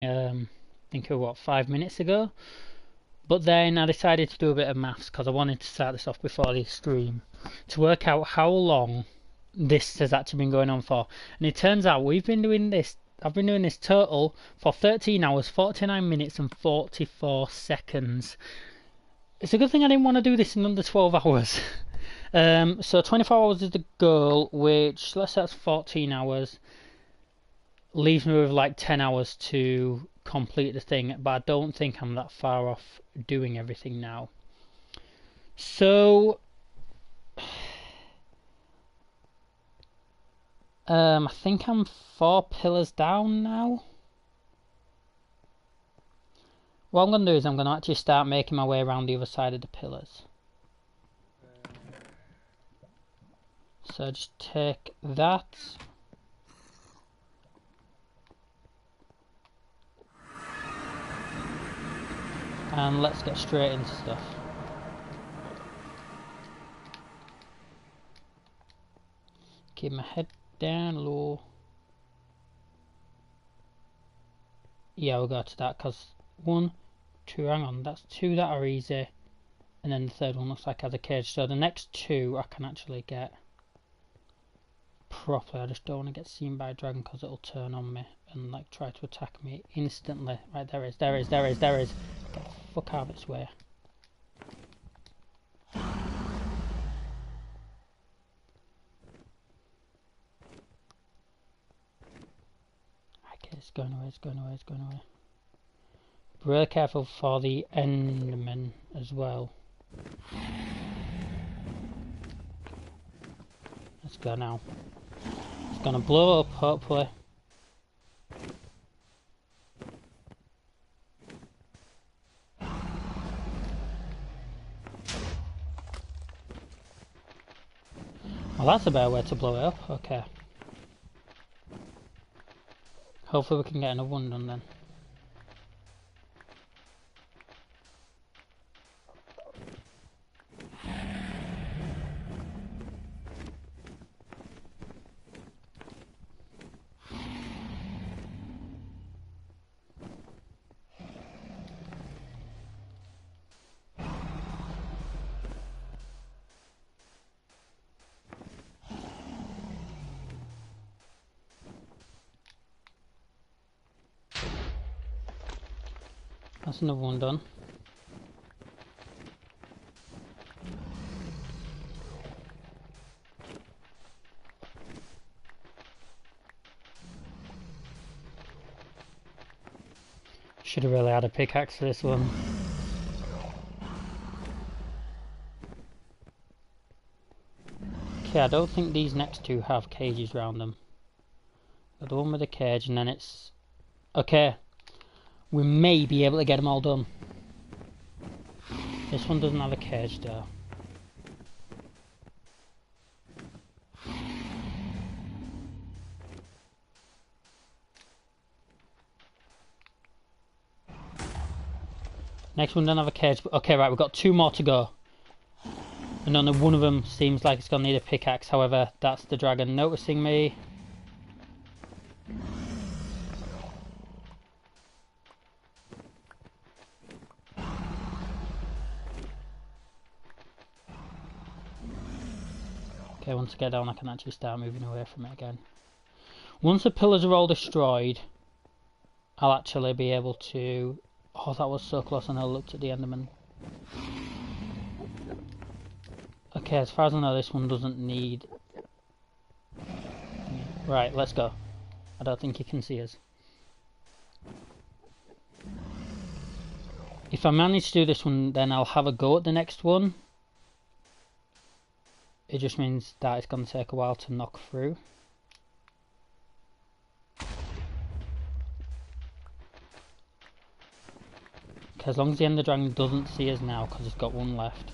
I think it was what, 5 minutes ago. But then I decided to do a bit of maths because I wanted to start this off before the stream to work out how long this has actually been going on for. And it turns out I've been doing this total for 13 hours, 49 minutes and 44 seconds. It's a good thing I didn't want to do this in under 12 hours. So 24 hours is the goal, which, let's say that's 14 hours. Leaves me with like 10 hours to complete the thing, but I don't think I'm that far off doing everything now. So I think I'm 4 pillars down now. What I'm going to do is I'm going to actually start making my way around the other side of the pillars. So just take that. And let's get straight into stuff. Keep my head down low. Yeah, we'll go to that because 1, 2, hang on, that's 2 that are easy. And then the third one looks like has a cage. So the next 2 I can actually get properly. I just don't want to get seen by a dragon because it'll turn on me and like try to attack me instantly. Right, there is. Get the fuck out of its way. Okay, it's going away. Be really careful for the Enderman as well. Let's go now. It's gonna blow up, hopefully. Well, that's a better way to blow it up. Okay. Hopefully we can get another one done then. That's another one done. Should have really had a pickaxe for this one. Okay, I don't think these next 2 have cages around them. The one with the cage and then it's... Okay. We may be able to get them all done. This one doesn't have a cage though. Next one doesn't have a cage. Okay, right, we've got 2 more to go. And only one of them seems like it's going to need a pickaxe. However, that's the dragon noticing me. Okay, once I get down I can actually start moving away from it again. Once the pillars are all destroyed, I'll actually be able to... Oh, that was so close, and I looked at the Enderman. Okay, as far as I know, this one doesn't need... Right, let's go. I don't think you can see us. If I manage to do this one, then I'll have a go at the next one. It just means that it's going to take a while to knock through. Okay, as long as the Ender Dragon doesn't see us now, because it's got 1 left.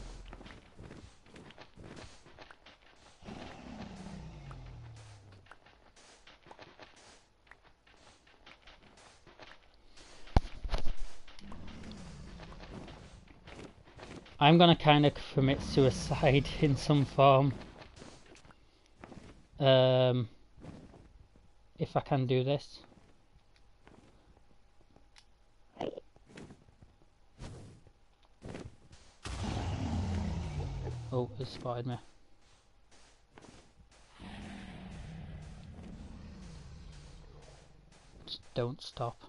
I'm gonna kind of commit suicide in some form. If I can do this. Oh, it spotted me. Just don't stop.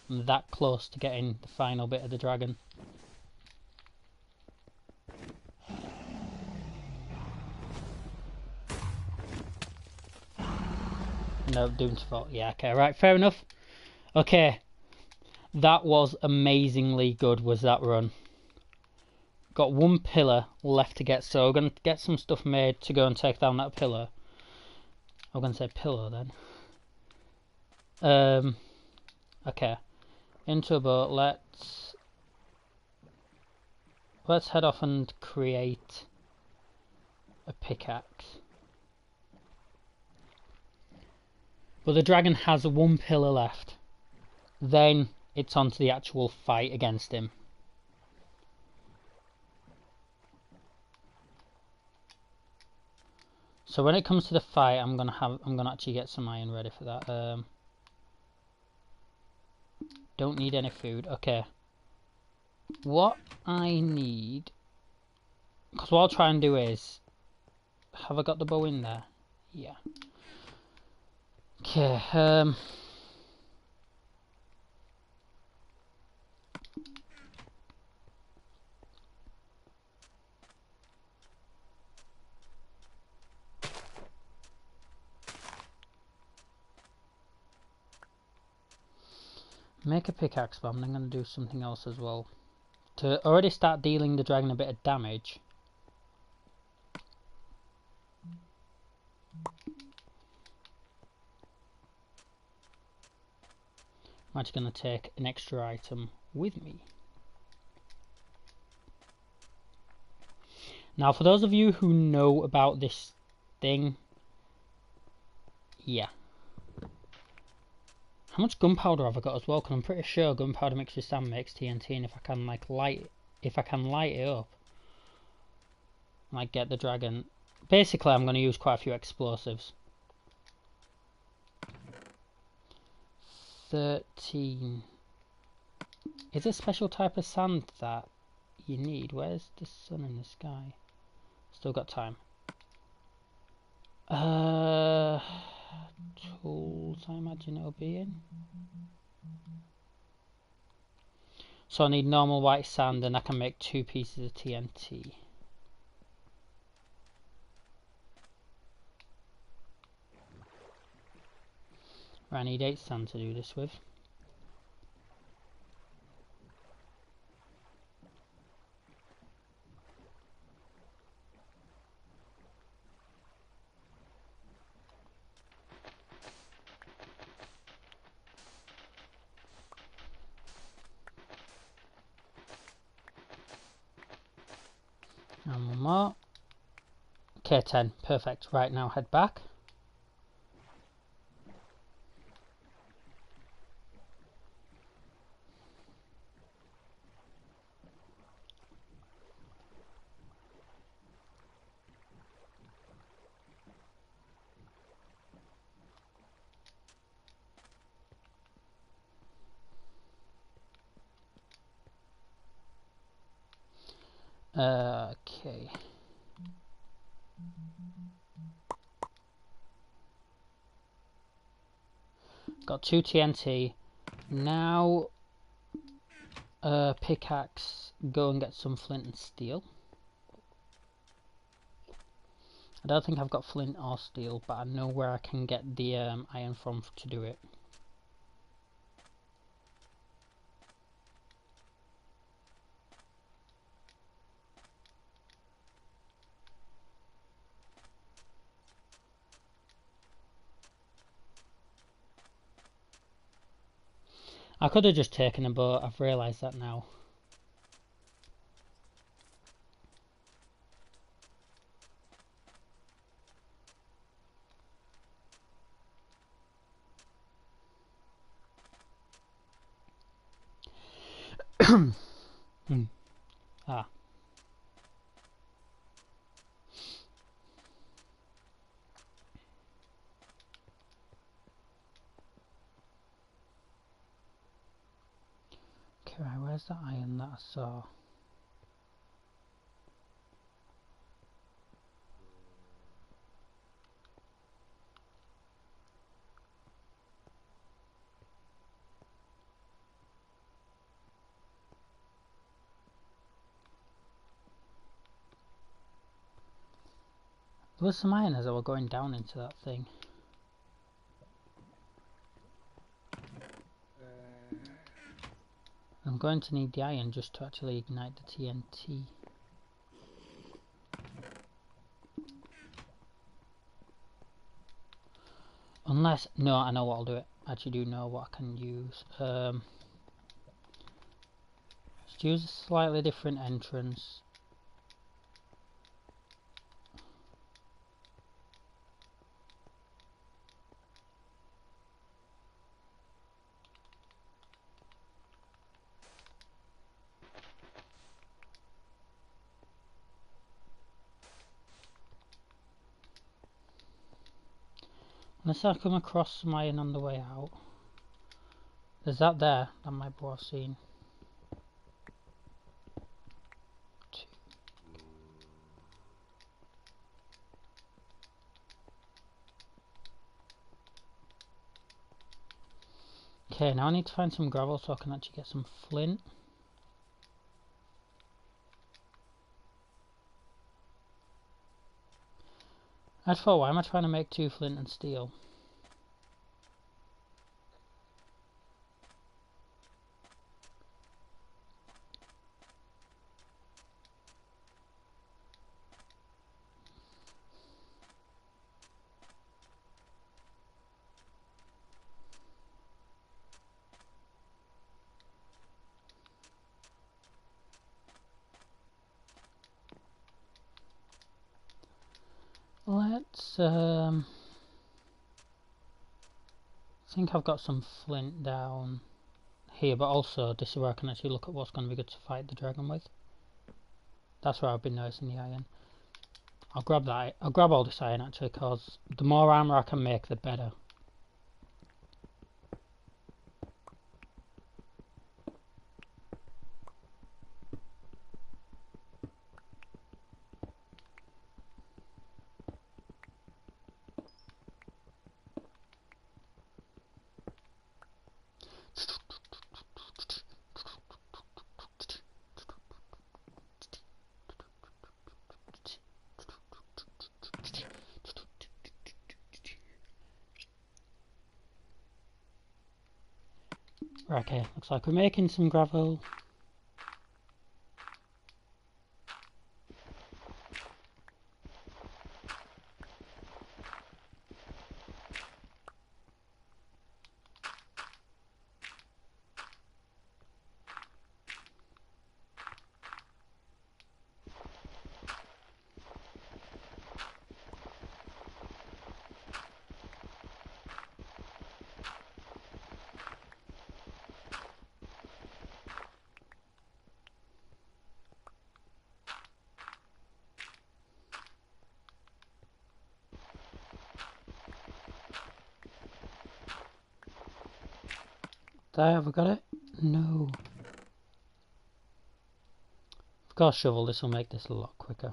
I'm that close to getting the final bit of the dragon. No, Doom's fault. Yeah, okay, right, fair enough. Okay, that was amazingly good, was that run. Got one pillar left to get, so we're going to get some stuff made to go and take down that pillar. I'm going to say pillar then. Okay, into a boat. Let's head off and create a pickaxe. But the dragon has one pillar left. Then it's on to the actual fight against him. So when it comes to the fight, I'm gonna actually get some iron ready for that. Don't need any food. Okay. What I need, because what I'll try and do is, have I got the bow in there? Yeah. Okay. Make a pickaxe, but I'm going to do something else as well. To already start dealing the dragon a bit of damage. I'm actually going to take an extra item with me. Now, for those of you who know about this thing, yeah. How much gunpowder have I got as well? Because I'm pretty sure gunpowder mixed with sand makes TNT, and if I can light it up, like get the dragon. Basically, I'm going to use quite a few explosives. 13. Is a special type of sand that you need? Where's the sun in the sky? Still got time. Tools, I imagine it'll be in. So I need normal white sand, and I can make 2 pieces of TNT. I need 8 sand to do this with. And one more. Okay, 10. Perfect. Right, now head back. Okay. Got 2 TNT. Now, pickaxe. Go and get some flint and steel. I don't think I've got flint or steel, but I know where I can get the iron from to do it. I could have just taken a boat, I've realised that now. Ah. Okay, right, where's the iron that I saw? There was some iron as I were going down into that thing. I'm going to need the iron just to actually ignite the TNT. Unless, no, I know what I'll do it. I actually do know what I can use. Just use a slightly different entrance. Unless I come across some iron on the way out. There's that there. That might be what I've seen. Okay, now I need to find some gravel so I can actually get some flint. I thought, why am I trying to make 2 flint and steel? Let's I think I've got some flint down here, but also this is where I can actually look at what's going to be good to fight the dragon with. That's where I've been noticing the iron. I'll grab that. I'll grab all this iron actually, because the more armor I can make, the better. Right, okay, looks like we're making some gravel. There, have I got it? No. I've got a shovel, this will make this a lot quicker.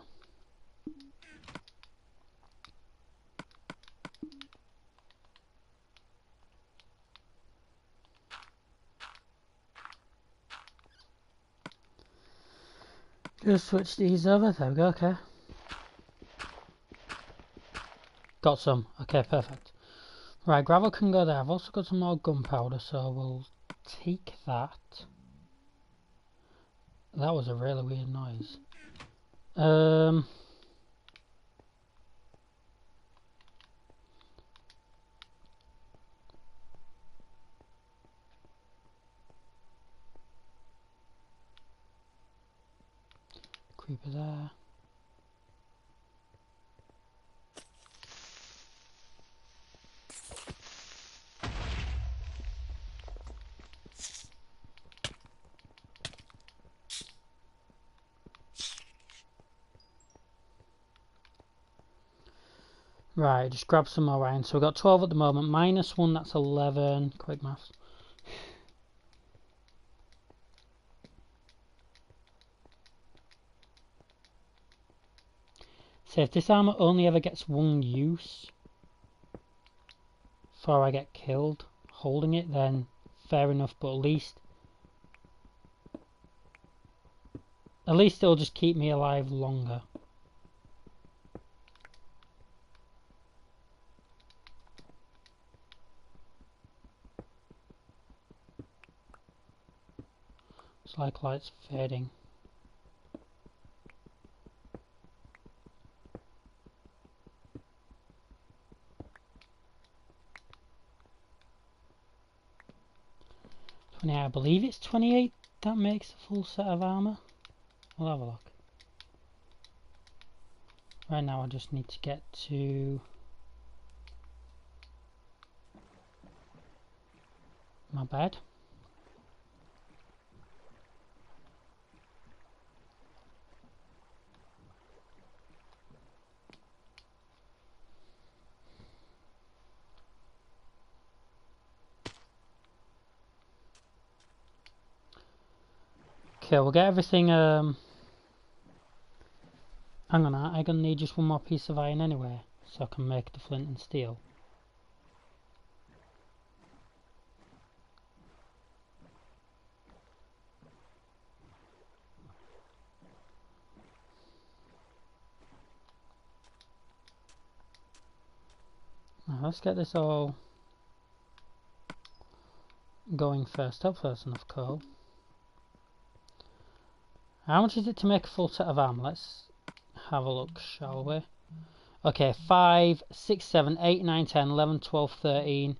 Just switch these over, there we go, okay. Got some, okay, perfect. Right, gravel can go there. I've also got some more gunpowder, so we'll take that. That was a really weird noise. Creeper there. Right, just grab some more iron. So we've got 12 at the moment. Minus 1, that's 11. Quick maths. So if this armor only ever gets 1 use before I get killed holding it, then fair enough, but at least it'll just keep me alive longer. It's like light's fading. I believe it's 28 that makes a full set of armour. We'll have a look. Right now I just need to get to my bed. Okay, we'll get everything. Hang on, I'm gonna need just one more piece of iron anyway, so I can make the flint and steel. Now let's get this all going first. Hopefully that's enough coal. How much is it to make a full set of armor? Let's have a look, shall we? Okay, 5, 6, 7, 8, 9, 10, 11, 12, 13,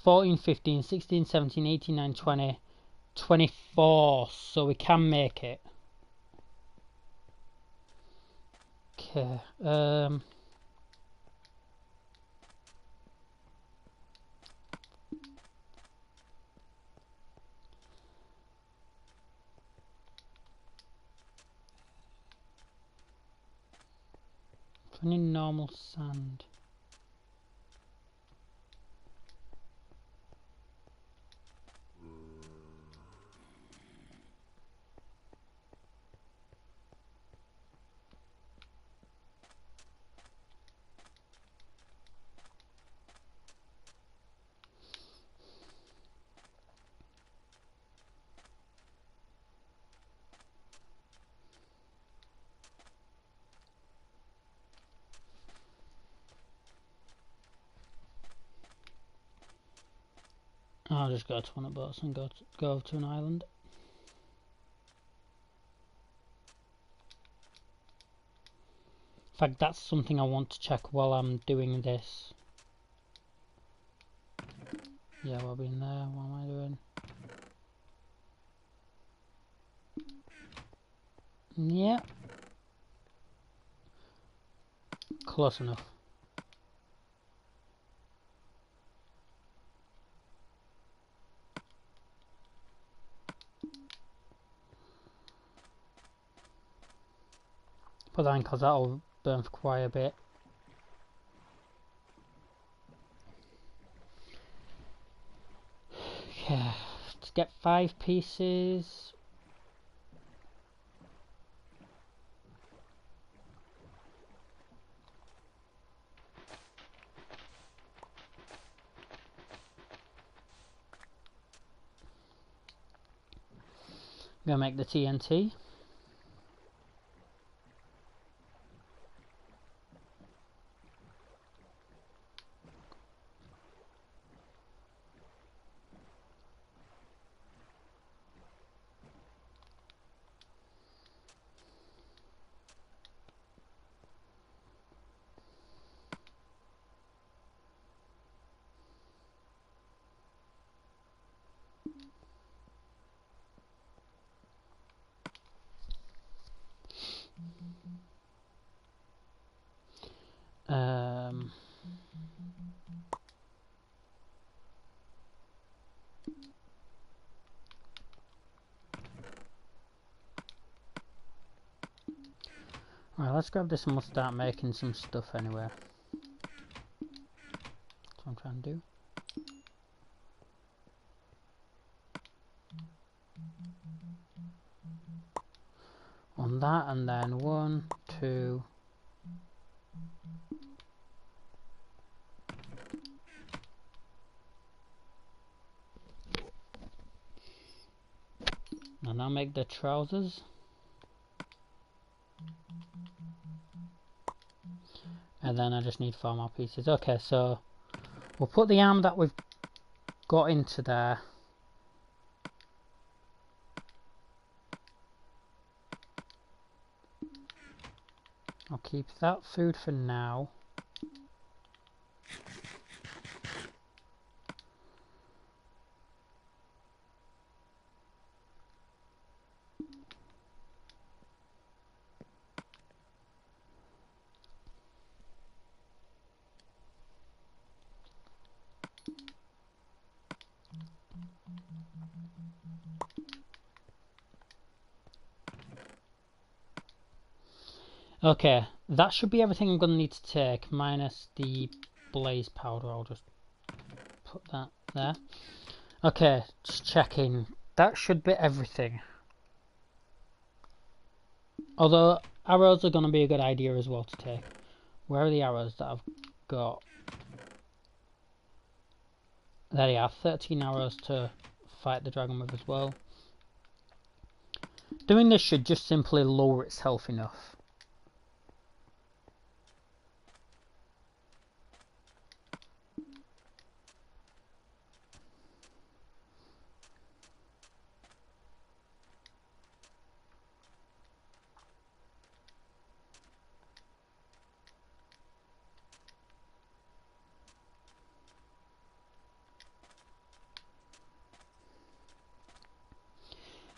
14, 15, 16, 17, 18, 19, 20, 24. So we can make it. Okay. 20 normal sand. I'll just go to one of the boats and go to an island. In fact, that's something I want to check while I'm doing this. Yeah, we'll be in there. What am I doing? Yeah. Close enough. Put that in because that'll burn for quite a bit. Okay, to get 5 pieces. I'm gonna make the TNT. Right, let's grab this and we'll start making some stuff anyway. That's what I'm trying to do. On that, and then 1, 2. And I'll make the trousers. And then I just need 4 more pieces. Okay, so we'll put the arm that we've got into there. I'll keep that food for now. Okay, that should be everything I'm going to need to take, minus the blaze powder. I'll just put that there. Okay, just checking. That should be everything. Although, arrows are going to be a good idea as well to take. Where are the arrows that I've got? There they are, 13 arrows to fight the dragon with as well. Doing this should just simply lower its health enough.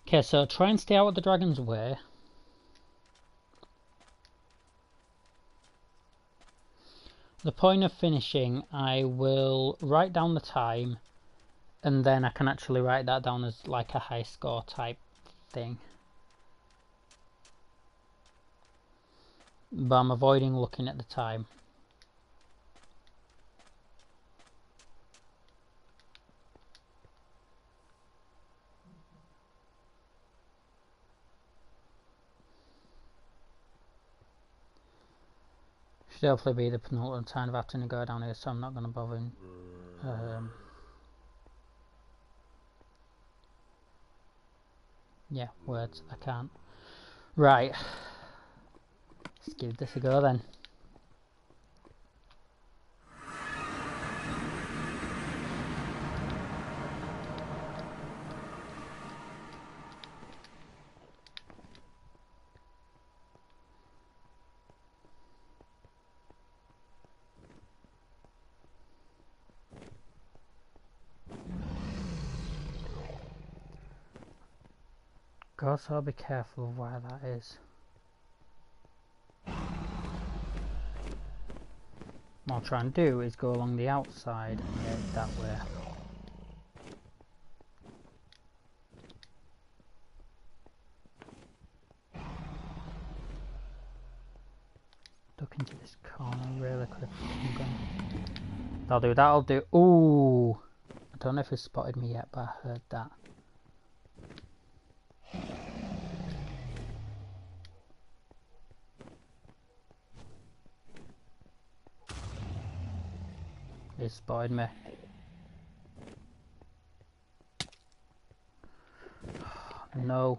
Okay, so try and stay out of the dragon's way. The point of finishing, I will write down the time, and then I can actually write that down as like a high score type thing. But I'm avoiding looking at the time. Should hopefully be the penultimate time of having to go down here, so I'm not going to bother. Yeah, words, I can't. Right. Let's give this a go then. So I'll be careful of where that is. What I'll try and do is go along the outside and get that way. Duck into this corner really quick. That'll do, that'll do. Ooh! I don't know if it's spotted me yet, but I heard that. It spotted me. No.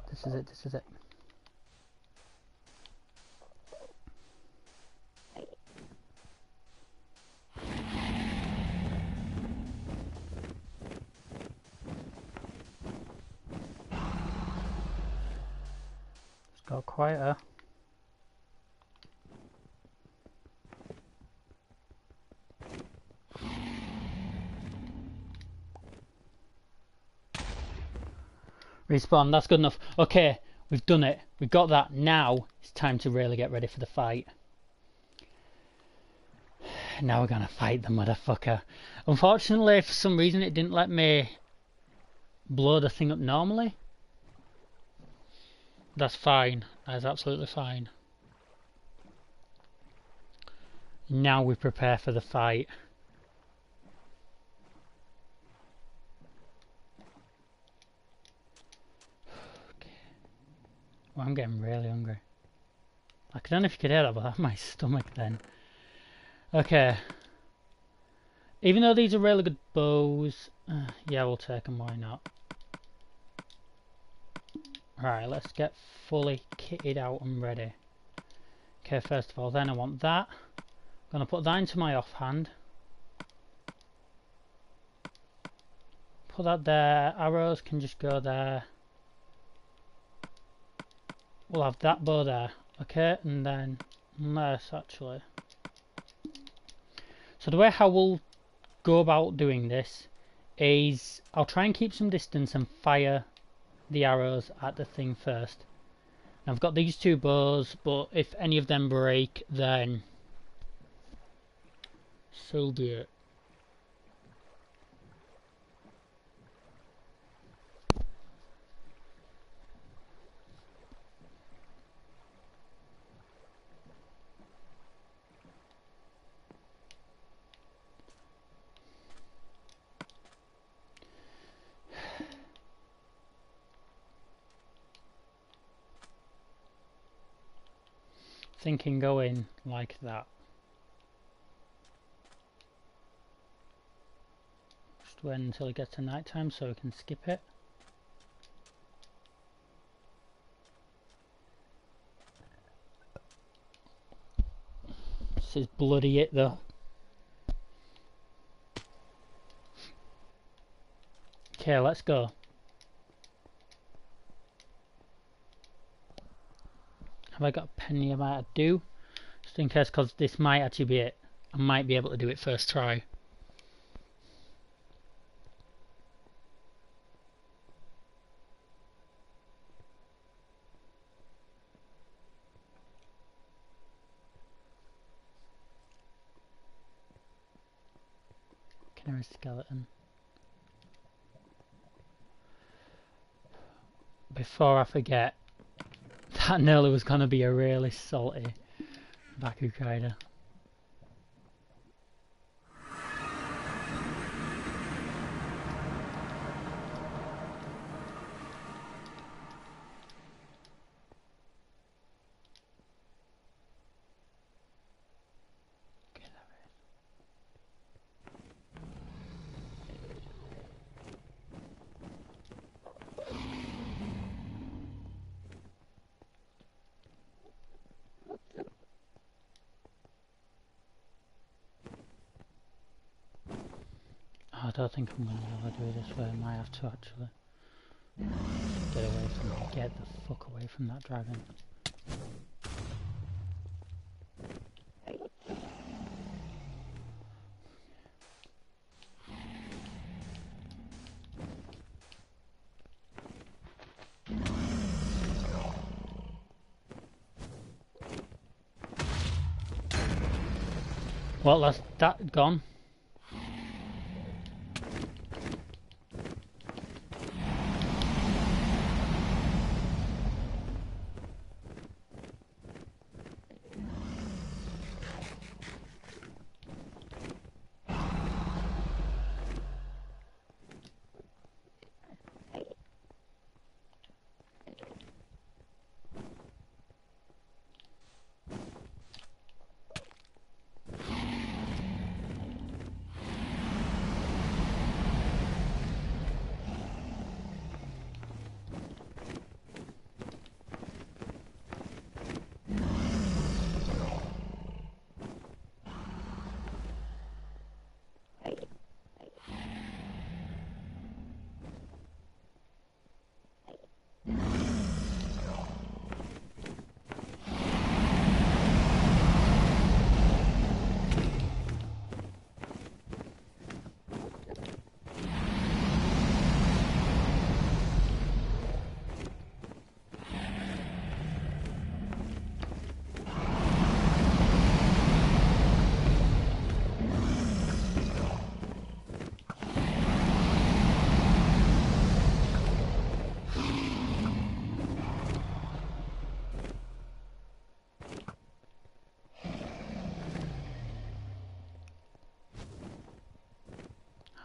This is it, this is it. It's got quieter. Respawn, that's good enough. Okay, we've done it. We've got that. Now it's time to really get ready for the fight. Now we're gonna fight the motherfucker. Unfortunately, for some reason it didn't let me blow the thing up normally. That's fine. That's absolutely fine. Now we prepare for the fight. Well, I'm getting really hungry. I don't know if you could hear that, but that's my stomach then. Okay. Even though these are really good bows, yeah, we'll take them, why not? Right, let's get fully kitted out and ready. Okay, first of all, then I want that. I'm gonna put that into my offhand. Put that there. Arrows can just go there. We'll have that bow there. Okay, and then this actually. So the way how we'll go about doing this is I'll try and keep some distance and fire the arrows at the thing first. Now I've got these two bows, but if any of them break, then so be it. Thinking going like that. Just wait until it gets to night time so we can skip it. This is bloody it though. Okay, let's go. Have I got a penny I might do? Just in case, because this might actually be it. I might be able to do it first try. Canary skeleton. Before I forget, that nearly was going to be a really salty Bakukaida. I don't think I'm going to be able to do it this way. I might have to actually get the fuck away from that dragon. Well, that's that gone.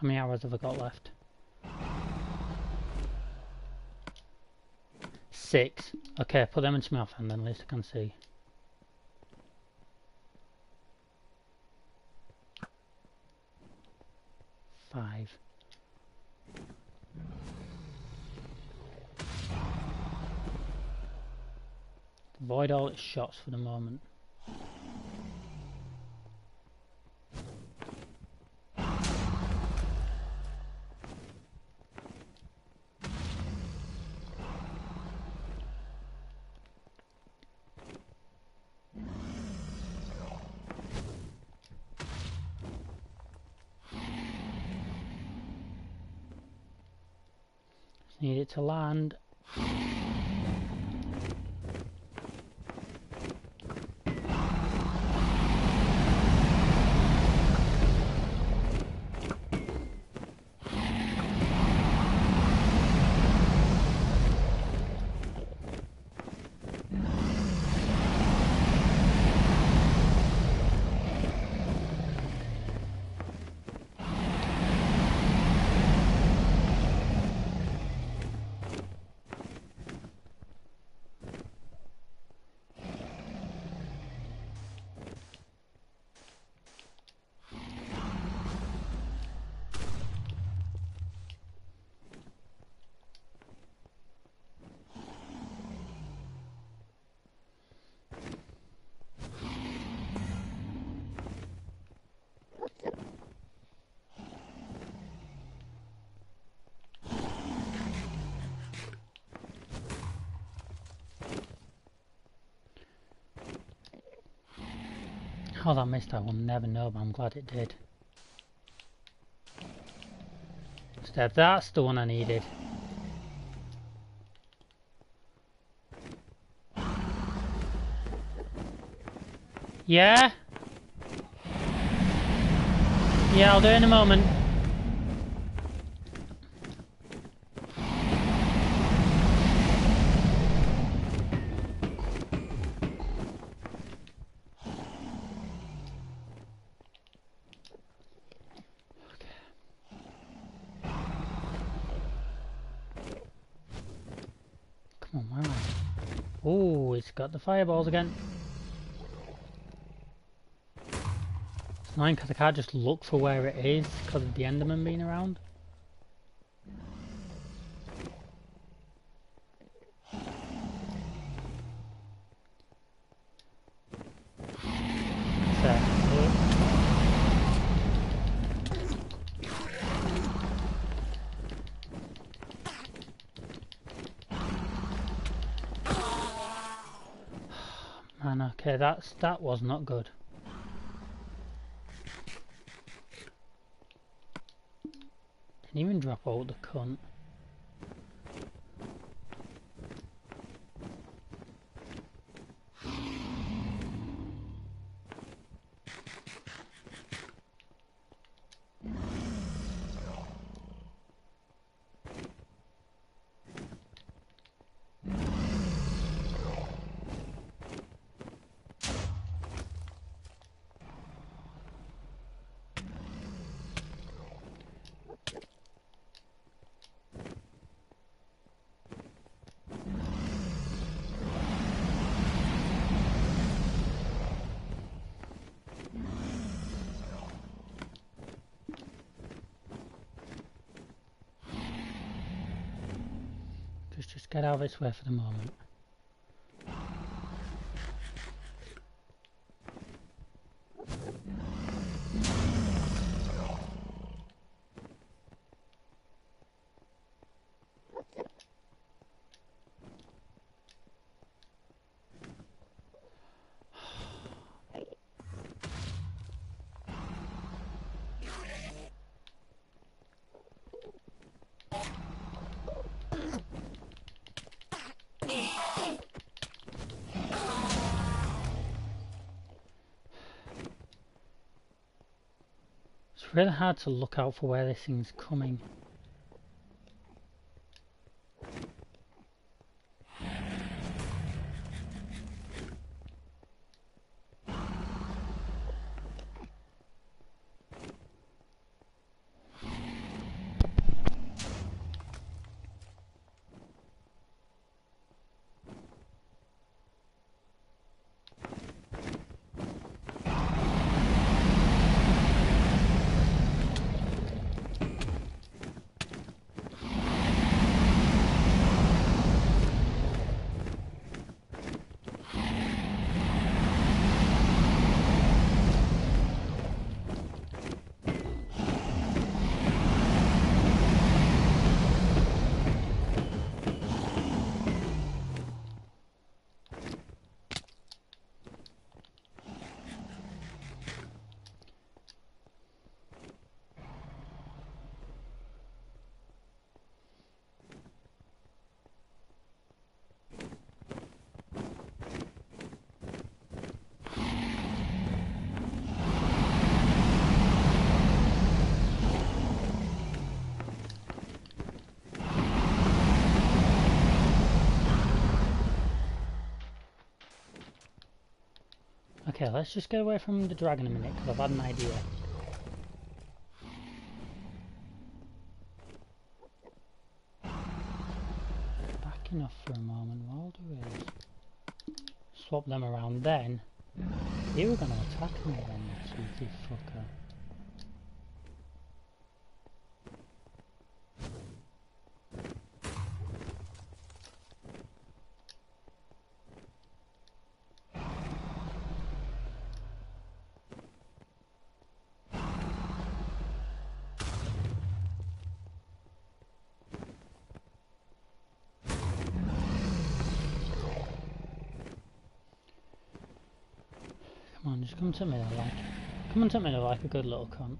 How many hours have I got left? 6. Okay, put them into my offhand then, at least I can see. Five. Avoid all its shots for the moment. Need it to land. How that missed, I will never know, but I'm glad it did. Instead, that's the one I needed. Yeah? Yeah, I'll do it in a moment. Come on, where am I? Oh, it's got the fireballs again. It's annoying because I can't just look for where it is because of the Enderman being around. Man, okay, that was not good. Didn't even drop out the cunt. Just get out of its way for the moment. It's really hard to look out for where this thing's coming. Okay, let's just get away from the dragon a minute, because I've had an idea. Backing off for a moment, what I'll do is swap them around then. You were going to attack me then, you cheeky fucker. Come on, just come to me like... Come on to me like a good little cunt.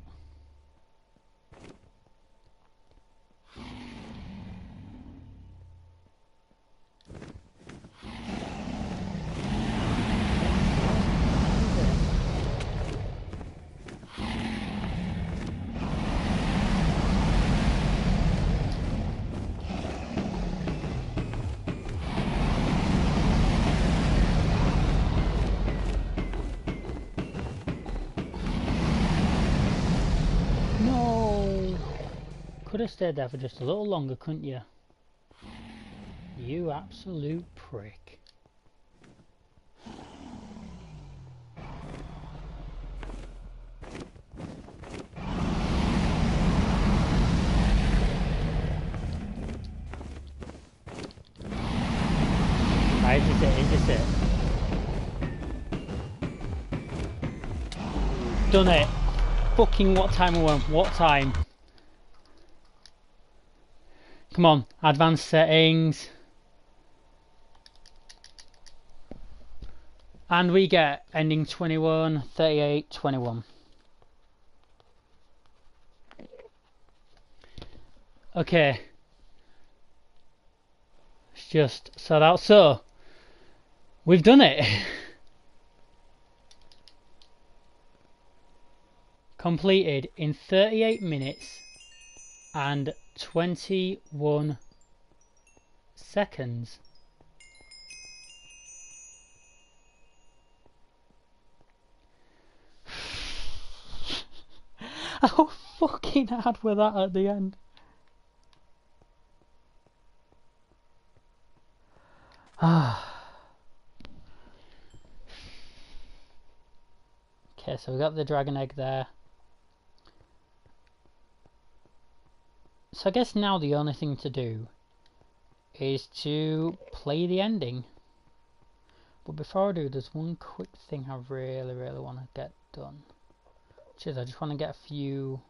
Could have stayed there for just a little longer, couldn't you? You absolute prick. Right, is this it? Done it! Fucking what time we went? What time? Come on, advanced settings. And we get ending 21, 38, 21. Okay. It's just sort out. So, we've done it. Completed in 38 minutes and 21 seconds. How fucking hard were that at the end? Okay, so we got the dragon egg there. So I guess now the only thing to do is to play the ending. But before I do, there's one quick thing I really want to get done. Which is I just want to get a few...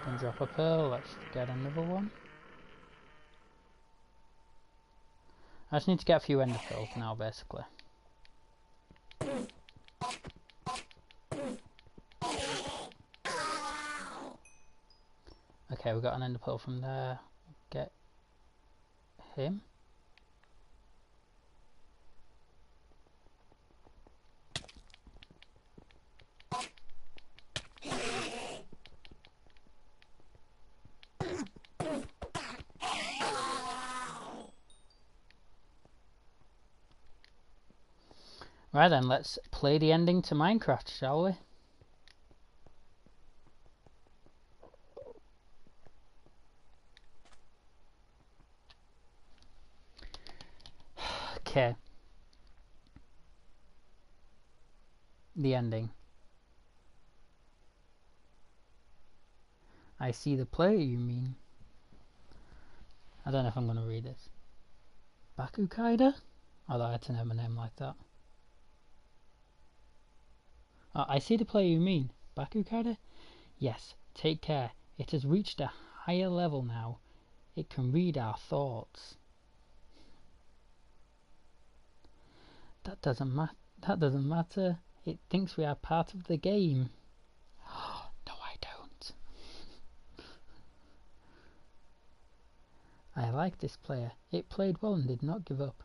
And drop a pearl, let's get another one. I just need to get a few ender pearls now, basically. Okay, we got an ender pearl from there. Get him. Right then, let's play the ending to Minecraft, shall we? Okay. The ending. I see the player, you mean? I don't know if I'm going to read this. Bakukaida? Although I had to name a name like that. Oh, I see the player you mean. Bakukaida? Yes, take care. It has reached a higher level now. It can read our thoughts. That doesn't matter. It thinks we are part of the game. No, I don't. I like this player. It played well and did not give up.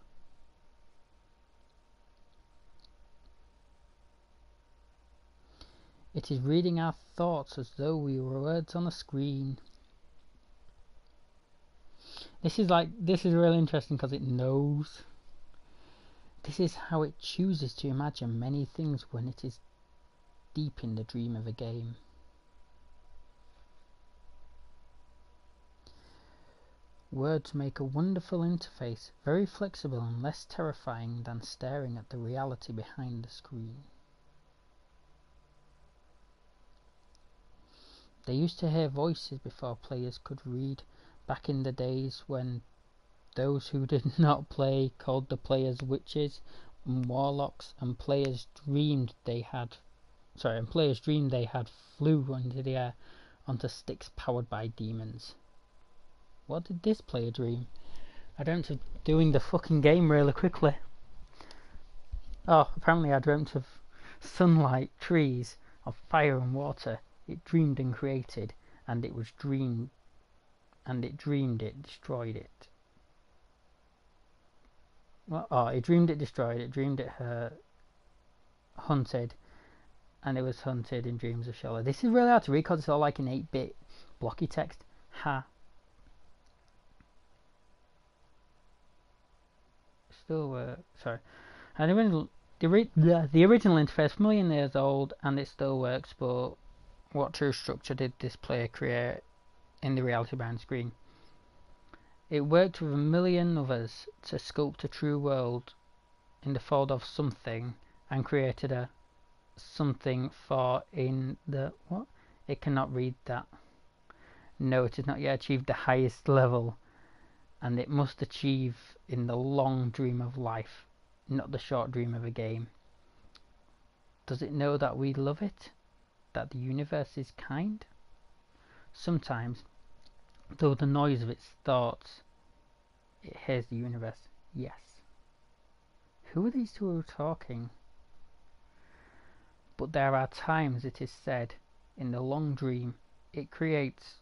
It is reading our thoughts as though we were words on a screen. This is really interesting because it knows. This is how it chooses to imagine many things when it is deep in the dream of a game. Words make a wonderful interface, very flexible and less terrifying than staring at the reality behind the screen. They used to hear voices before players could read, back in the days when those who did not play called the players witches and warlocks, and players dreamed they had flew into the air onto sticks powered by demons. What did this player dream? I dreamt of doing the fucking game really quickly. Oh, apparently I dreamt of sunlight, trees, of fire and water. It dreamed and created, and it dreamed it destroyed it. It dreamed it destroyed it, dreamed it hunted, and it was hunted in dreams of Sheila. This is really hard to read because it's all like an 8-bit blocky text. Still sorry. And the original interface, million years old, and it still works, but what true structure did this player create in the reality behind the screen? It worked with a million others to sculpt a true world in the fold of something and created a something for in the what? It cannot read that. No, it has not yet achieved the highest level, and it must achieve in the long dream of life, not the short dream of a game. Does it know that we love it? That the universe is kind? Sometimes, though the noise of its thoughts, it hears the universe. Yes. Who are these two who are talking? But there are times, it is said, in the long dream, it creates...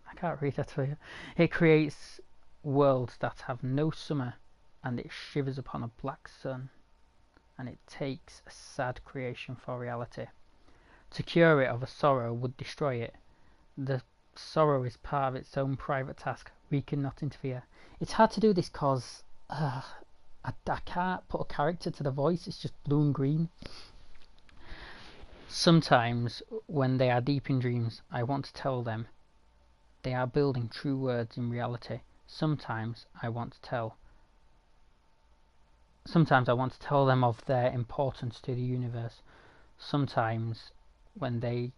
I can't read that to you. It creates worlds that have no summer, and it shivers upon a black sun, and it takes a sad creation for reality. To cure it of a sorrow would destroy it. The sorrow is part of its own private task. We cannot interfere. It's hard to do this because I can't put a character to the voice. It's just blue and green. Sometimes, when they are deep in dreams, I want to tell them they are building true words in reality. Sometimes I want to tell them of their importance to the universe. Sometimes, when they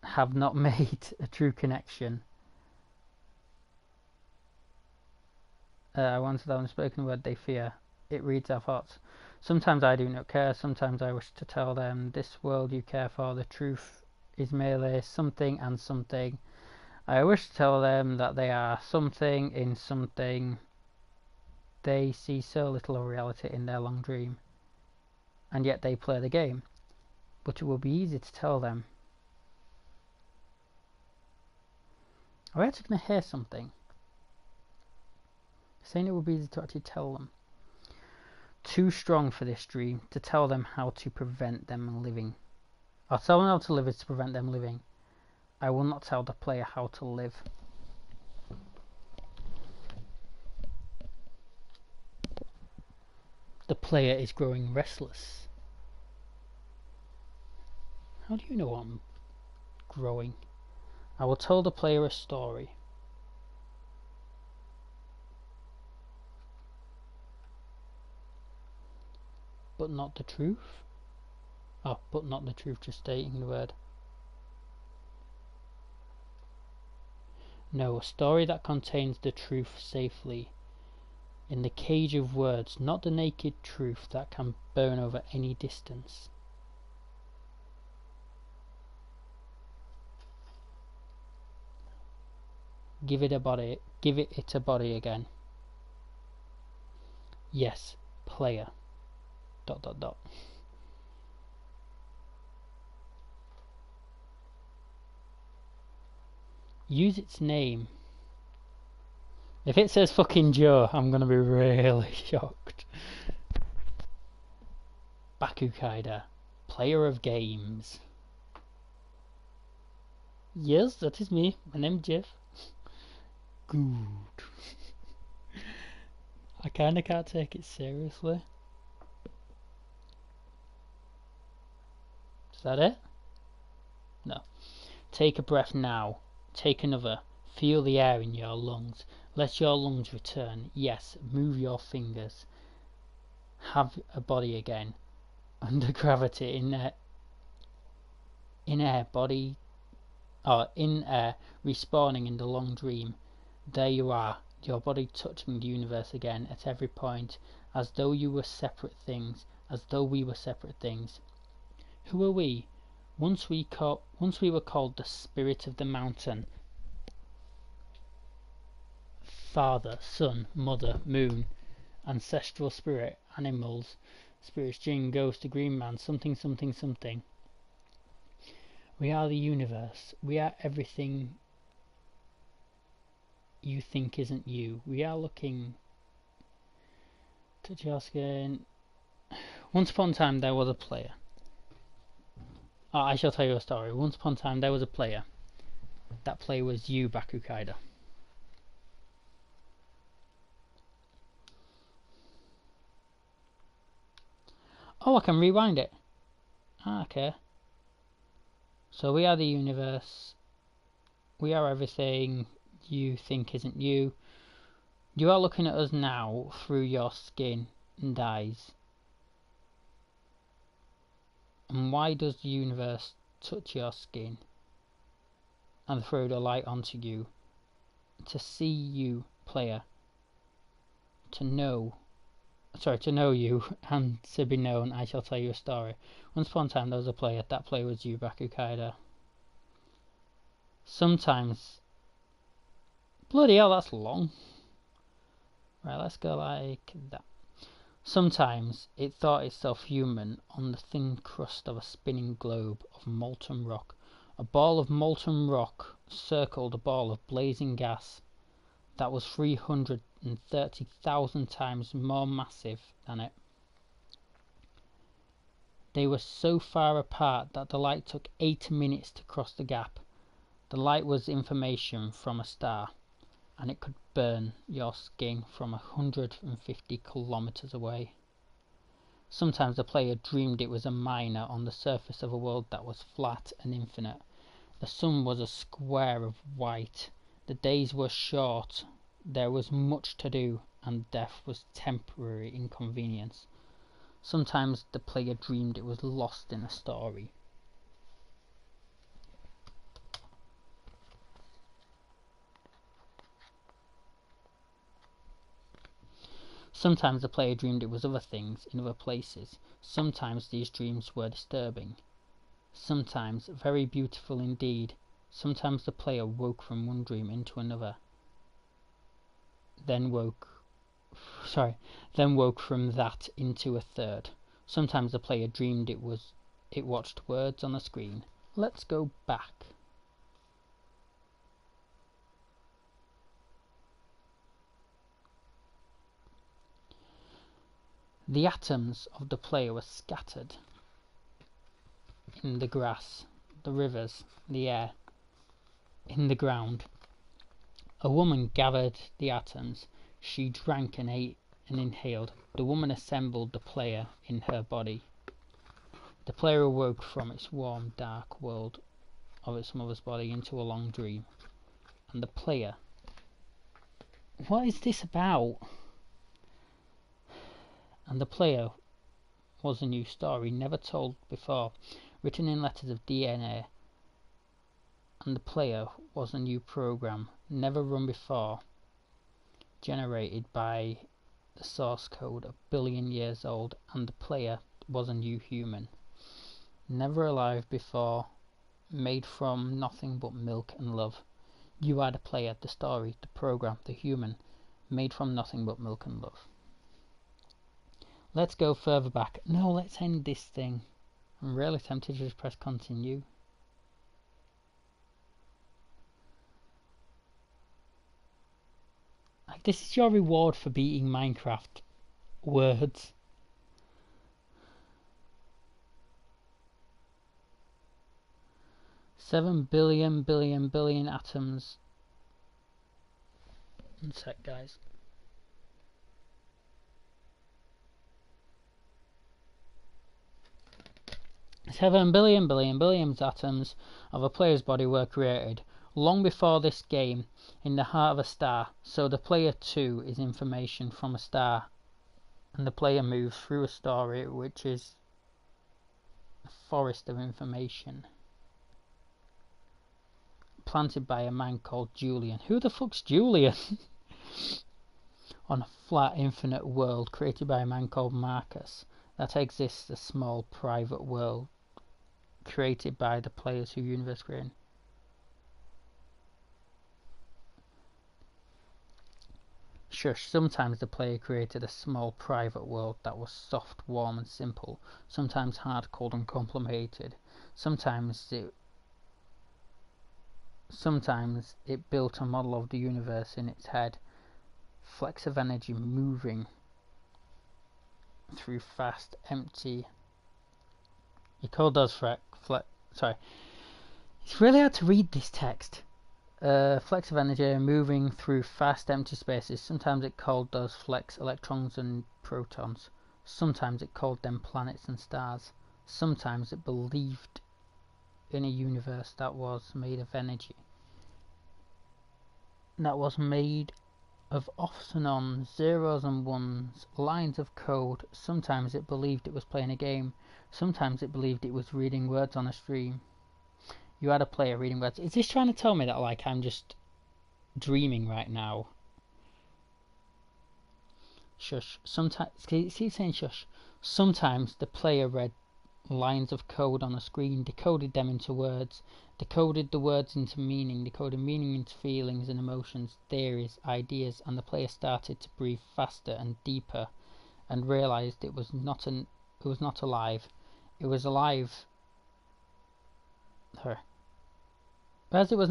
have not made a true connection, I want to tell them the spoken word they fear. It reads our thoughts. Sometimes I do not care. Sometimes I wish to tell them, this world you care for, the truth is merely something and something. I wish to tell them that they are something in something. They see so little of reality in their long dream, and yet they play the game. But it will be easy to tell them. Are we actually going to hear something? Saying it would be easy to actually tell them. Too strong for this dream to tell them how to prevent them living. Or tell them how to live is to prevent them living. I will not tell the player how to live. The player is growing restless. How do you know I'm growing? I will tell the player a story. But not the truth? But not the truth, just stating the word. No, a story that contains the truth safely. In the cage of words, not the naked truth that can burn over any distance. Give it a body again. Yes, player. ... Use its name. If it says fucking Joe, I'm gonna be really shocked. Baku Kaida, player of games. Yes, that is me. My name is Jeff. Good. I kinda can't take it seriously. Is that it? No. Take a breath now. Take another. Feel the air in your lungs. Let your lungs return. Yes, move your fingers. Have a body again. Under gravity, in air, body, or in air, respawning in the long dream. There you are, your body touching the universe again at every point, as though you were separate things, as though we were separate things. Who are we? Once we were called the spirit of the mountain. Father, sun, mother, moon, ancestral spirit, animals, spirits, jinn, ghost, the green man, something, something, something. We are the universe. We are everything you think isn't you. We are looking. Touch your skin. Once upon a time there was a player. Oh, I shall tell you a story. Once upon a time there was a player. That player was you, Bakukaida. Oh, I can rewind it. Okay. So we are the universe. We are everything you think isn't you. You are looking at us now through your skin and eyes. And why does the universe touch your skin and throw the light onto you? To see you, player. To know you, and to be known, I shall tell you a story. Once upon a time there was a player. That player was you, Bakukaida. Sometimes... Bloody hell, that's long. Right, let's go like that. Sometimes it thought itself human on the thin crust of a spinning globe of molten rock. A ball of molten rock circled a ball of blazing gas that was 330,000 times more massive than it. They were so far apart that the light took 8 minutes to cross the gap. The light was information from a star, and it could burn your skin from 150 kilometers away. Sometimes the player dreamed it was a miner on the surface of a world that was flat and infinite. The sun was a square of white. The days were short. There was much to do, and death was temporary inconvenience. Sometimes the player dreamed it was lost in a story. Sometimes the player dreamed it was other things in other places. Sometimes these dreams were disturbing. Sometimes very beautiful indeed. Sometimes the player woke from one dream into another. Then woke from that into a third. Sometimes the player dreamed it watched words on a screen. Let's go back. The atoms of the player were scattered in the grass, the rivers, the air, in the ground. A woman gathered the atoms. She drank and ate and inhaled. The woman assembled the player in her body. The player awoke from its warm, dark world of its mother's body into a long dream. And the player... What is this about? And the player was a new story, never told before, written in letters of DNA. And the player was a new program, never run before, generated by the source code a billion years old. And the player was a new human, never alive before, made from nothing but milk and love. You are the player, the story, the program, the human, made from nothing but milk and love. Let's go further back. No, let's end this thing. I'm really tempted to just press continue. Like, this is your reward for beating Minecraft. Words. 7 billion atoms. One sec, guys. 7 billion atoms of a player's body were created long before this game in the heart of a star. So the player too is information from a star, and the player moves through a story which is a forest of information planted by a man called Julian. Who the fuck's Julian? On a flat infinite world created by a man called Marcus that exists, a small private world created by the players who universe created. Shush, sometimes the player created a small private world that was soft, warm and simple, sometimes hard, cold and complicated. Sometimes it built a model of the universe in its head, flecks of energy moving through fast, empty. You call those sorry. It's really hard to read this text. Flecks of energy moving through fast, empty spaces. Sometimes it called those flecks electrons and protons. Sometimes it called them planets and stars. Sometimes it believed in a universe that was made of energy, that was made of offs and ons, zeros and ones, lines of code. Sometimes it believed it was playing a game. Sometimes it believed it was reading words on a stream. You had a player reading words. Is this trying to tell me that like I'm just dreaming right now? Shush. Sometimes, keep saying shush. Sometimes the player read lines of code on a screen, decoded them into words, decoded the words into meaning, decoded meaning into feelings and emotions, theories, ideas, and the player started to breathe faster and deeper, and realized it was not alive. It was alive. Whereas it was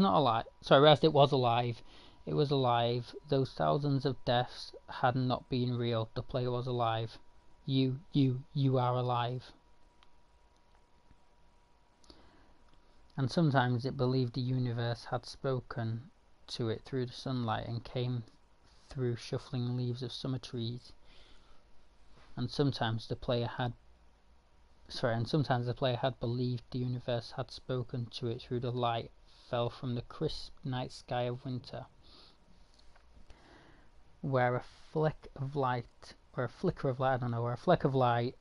alive, it was alive. Those thousands of deaths had not been real. The player was alive. You are alive. And sometimes it believed the universe had spoken to it through the sunlight and came through shuffling leaves of summer trees. And sometimes the player had believed the universe had spoken to it through the light fell from the crisp night sky of winter, where a fleck of light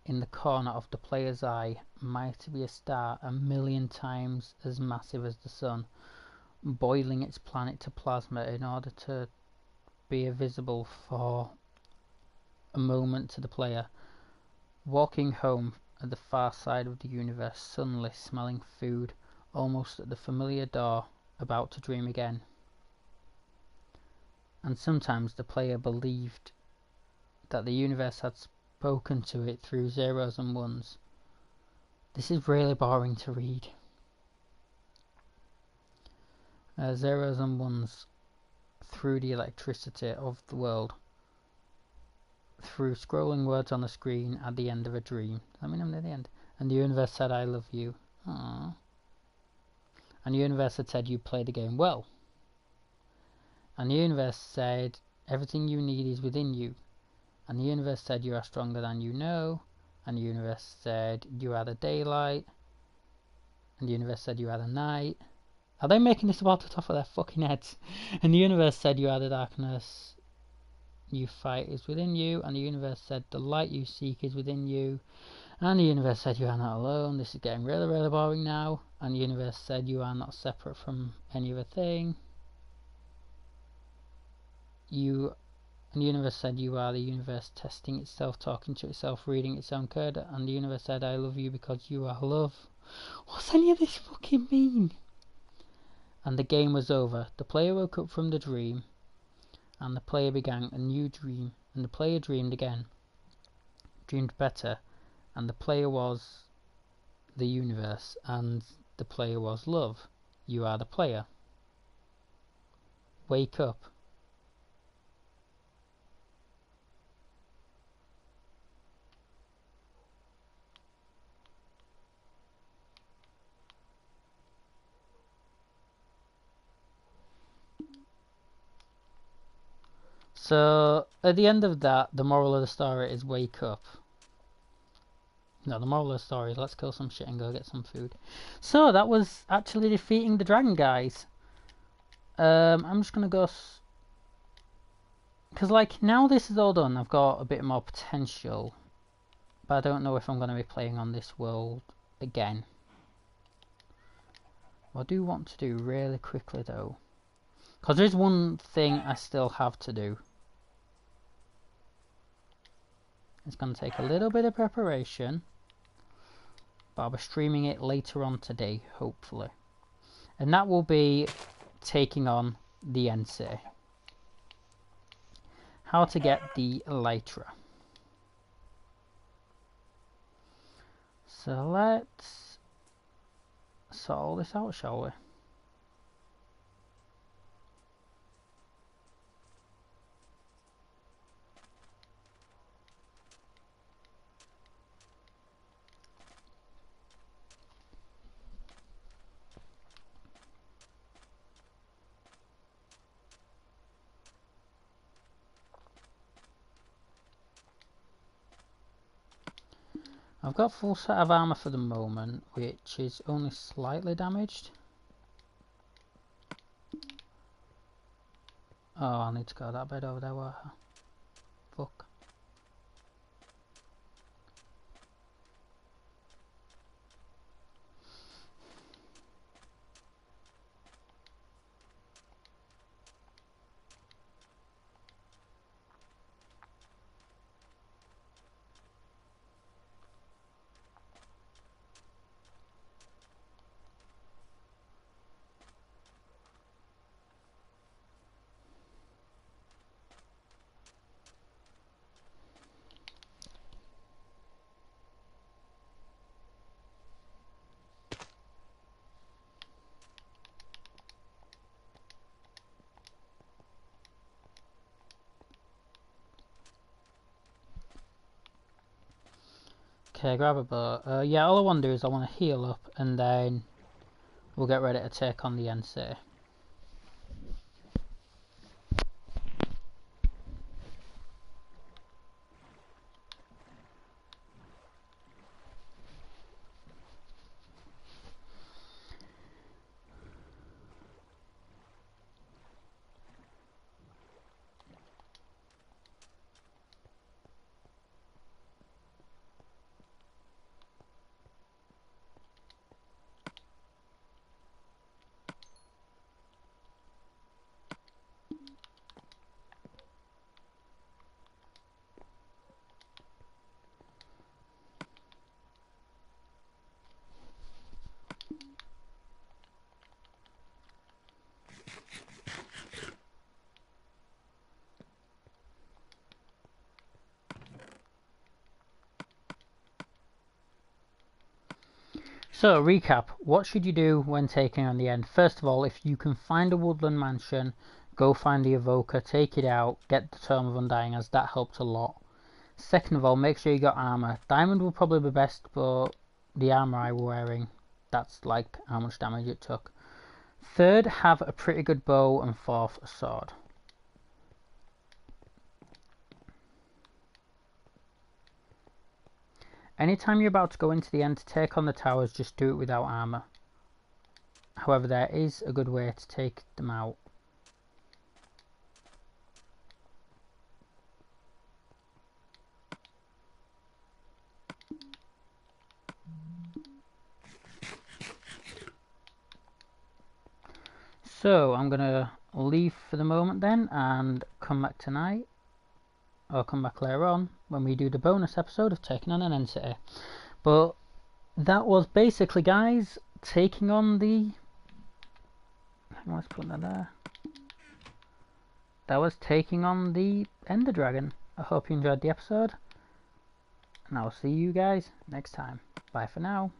in the corner of the player's eye might be a star 1,000,000 times as massive as the sun, boiling its planet to plasma in order to be visible for a moment to the player, walking home at the far side of the universe, sunless, smelling food, almost at the familiar door, about to dream again. And sometimes the player believed that the universe had spoken to it through zeros and ones. This is really boring to read. Zeros and ones through the electricity of the world, through scrolling words on the screen at the end of a dream. I'm at the end. And the universe said, I love you. Aww. And the universe had said, you played the game well. And the universe said, everything you need is within you. And the universe said, you are stronger than you know. And the universe said, you are the daylight. And the universe said, you are the night. Are they making this about the top of their fucking heads? And the universe said, you are the darkness you fight is within you. And the universe said, the light you seek is within you. And the universe said, you are not alone. This is getting really, really boring now. And the universe said, you are not separate from any other thing. And the universe said, you are the universe testing itself, talking to itself, reading its own code. And the universe said, I love you because you are love. What's any of this fucking mean? And the game was over. The player woke up from the dream, and the player began a new dream. And the player dreamed again, dreamed better. And the player was the universe, and the player was love. You are the player. Wake up. So at the end of that, the moral of the story is wake up. No, the moral of the story is let's kill some shit and go get some food. So that was actually defeating the dragon, guys. I'm just gonna go, because like now this is all done, I've got a bit more potential, but I don't know if I'm gonna be playing on this world again. What I do want to do really quickly though, because there is one thing I still have to do. It's going to take a little bit of preparation, but I'll be streaming it later on today, hopefully. And that will be taking on the NC. How to get the Elytra. So let's sort all this out, shall we? I've got full set of armour for the moment, which is only slightly damaged. Oh, I need to go that bed over there. What? Fuck. Okay, grab a bow. Yeah, all I want to do is I want to heal up and then we'll get ready to take on the NC. So, recap, what should you do when taking on the end? First of all, if you can find a woodland mansion, go find the evoker, take it out, get the Tome of Undying, as that helped a lot. Second of all, make sure you got armour. Diamond will probably be best, but the armour I was wearing, that's like how much damage it took. Third, have a pretty good bow, and fourth, a sword. Anytime you're about to go into the end to take on the towers, just do it without armour. However, there is a good way to take them out. So, I'm going to leave for the moment then and come back tonight. Or come back later on when we do the bonus episode of taking on an entity. But that was basically, guys, taking on the... Let's put that there. That was taking on the Ender Dragon. I hope you enjoyed the episode. And I'll see you guys next time. Bye for now.